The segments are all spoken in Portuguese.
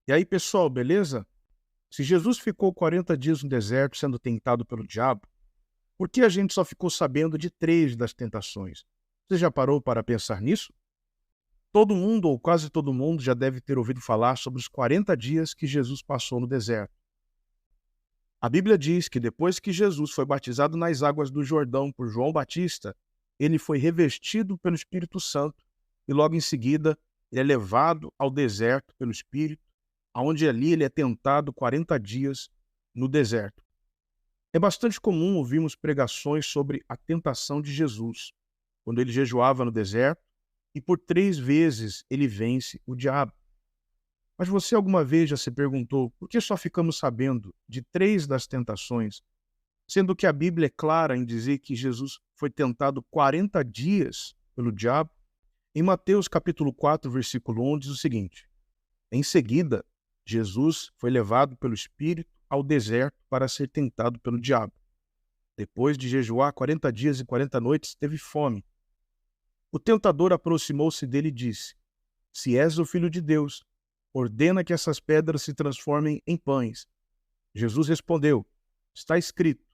E aí, pessoal, beleza? Se Jesus ficou 40 dias no deserto sendo tentado pelo diabo, por que a gente só ficou sabendo de 3 das tentações? Você já parou para pensar nisso? Todo mundo, ou quase todo mundo, já deve ter ouvido falar sobre os 40 dias que Jesus passou no deserto. A Bíblia diz que depois que Jesus foi batizado nas águas do Jordão por João Batista, ele foi revestido pelo Espírito Santo e logo em seguida ele é levado ao deserto pelo Espírito, aonde ali ele é tentado 40 dias no deserto. É bastante comum ouvirmos pregações sobre a tentação de Jesus, quando ele jejuava no deserto e por 3 vezes ele vence o diabo. Mas você alguma vez já se perguntou por que só ficamos sabendo de 3 das tentações, sendo que a Bíblia é clara em dizer que Jesus foi tentado 40 dias pelo diabo? Em Mateus capítulo 4, versículo 1 diz o seguinte: Em seguida, Jesus foi levado pelo Espírito ao deserto para ser tentado pelo diabo. Depois de jejuar 40 dias e 40 noites, teve fome. O tentador aproximou-se dele e disse: Se és o Filho de Deus, ordena que essas pedras se transformem em pães. Jesus respondeu: Está escrito: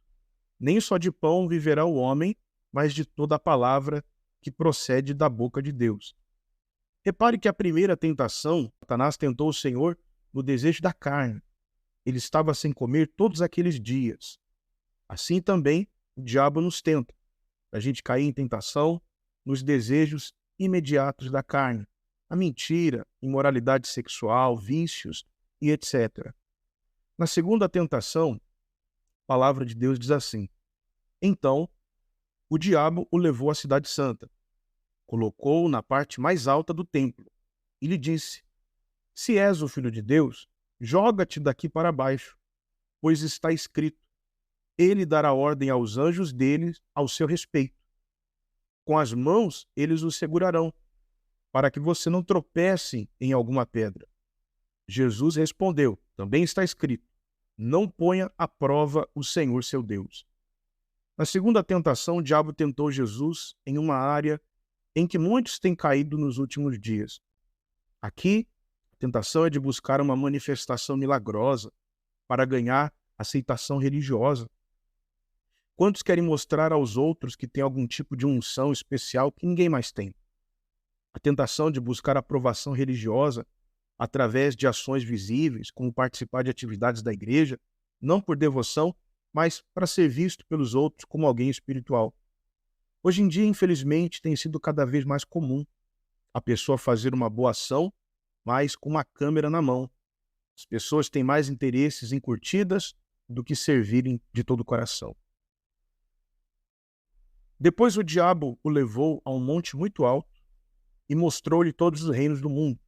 Nem só de pão viverá o homem, mas de toda a palavra que procede da boca de Deus. Repare que a primeira tentação, Satanás tentou o Senhor no desejo da carne. Ele estava sem comer todos aqueles dias. Assim também o diabo nos tenta, a gente cair em tentação nos desejos imediatos da carne, a mentira, imoralidade sexual, vícios e etc. Na segunda tentação, a palavra de Deus diz assim: Então o diabo o levou à cidade santa, colocou-o na parte mais alta do templo e lhe disse: Se és o Filho de Deus, joga-te daqui para baixo, pois está escrito: Ele dará ordem aos anjos dele ao seu respeito. Com as mãos eles o segurarão, para que você não tropece em alguma pedra. Jesus respondeu: Também está escrito: Não ponha à prova o Senhor seu Deus. Na segunda tentação, o diabo tentou Jesus em uma área em que muitos têm caído nos últimos dias. Aqui, a tentação é de buscar uma manifestação milagrosa para ganhar aceitação religiosa. Quantos querem mostrar aos outros que têm algum tipo de unção especial que ninguém mais tem? A tentação de buscar aprovação religiosa através de ações visíveis, como participar de atividades da igreja, não por devoção, mas para ser visto pelos outros como alguém espiritual. Hoje em dia, infelizmente, tem sido cada vez mais comum a pessoa fazer uma boa ação, mas com uma câmera na mão. As pessoas têm mais interesses em curtidas do que servirem de todo o coração. Depois o diabo o levou a um monte muito alto e mostrou-lhe todos os reinos do mundo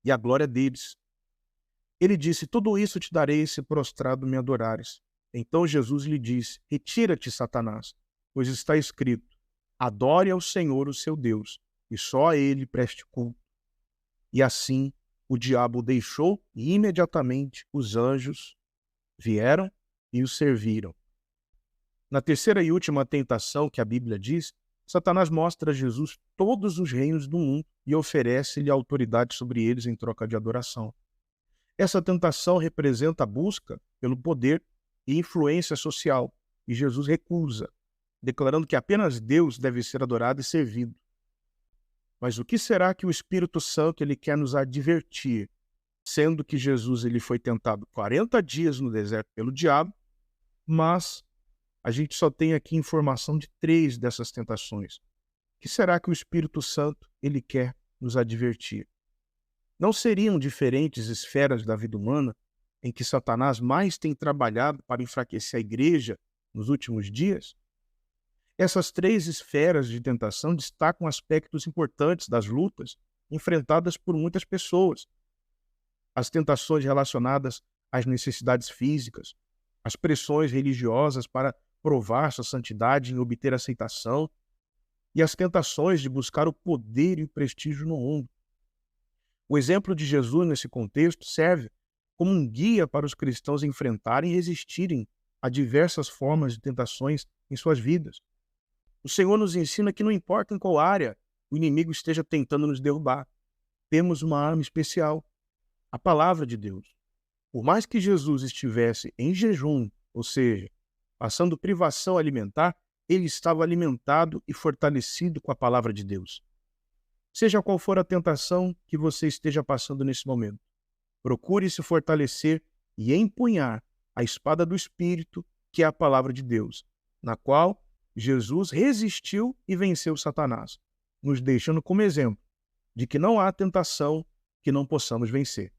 e a glória deles. Ele disse: Tudo isso te darei se prostrado me adorares. Então Jesus lhe disse: Retira-te, Satanás, pois está escrito: Adore ao Senhor o seu Deus, e só a ele preste culto. E assim o diabo o deixou, e imediatamente os anjos vieram e o serviram. Na terceira e última tentação que a Bíblia diz, Satanás mostra a Jesus todos os reinos do mundo e oferece-lhe autoridade sobre eles em troca de adoração. Essa tentação representa a busca pelo poder e influência social, e Jesus recusa, declarando que apenas Deus deve ser adorado e servido. Mas o que será que o Espírito Santo ele quer nos advertir, sendo que Jesus ele foi tentado 40 dias no deserto pelo diabo, mas a gente só tem aqui informação de 3 dessas tentações. O que será que o Espírito Santo ele quer nos advertir? Não seriam diferentes esferas da vida humana em que Satanás mais tem trabalhado para enfraquecer a igreja nos últimos dias? Essas 3 esferas de tentação destacam aspectos importantes das lutas enfrentadas por muitas pessoas. As tentações relacionadas às necessidades físicas, as pressões religiosas para provar sua santidade e obter aceitação, e as tentações de buscar o poder e o prestígio no mundo. O exemplo de Jesus nesse contexto serve como um guia para os cristãos enfrentarem e resistirem a diversas formas de tentações em suas vidas. O Senhor nos ensina que não importa em qual área o inimigo esteja tentando nos derrubar, temos uma arma especial, a palavra de Deus. Por mais que Jesus estivesse em jejum, ou seja, passando privação alimentar, ele estava alimentado e fortalecido com a palavra de Deus. Seja qual for a tentação que você esteja passando nesse momento, procure se fortalecer e empunhar a espada do Espírito, que é a palavra de Deus, na qual Jesus resistiu e venceu Satanás, nos deixando como exemplo de que não há tentação que não possamos vencer.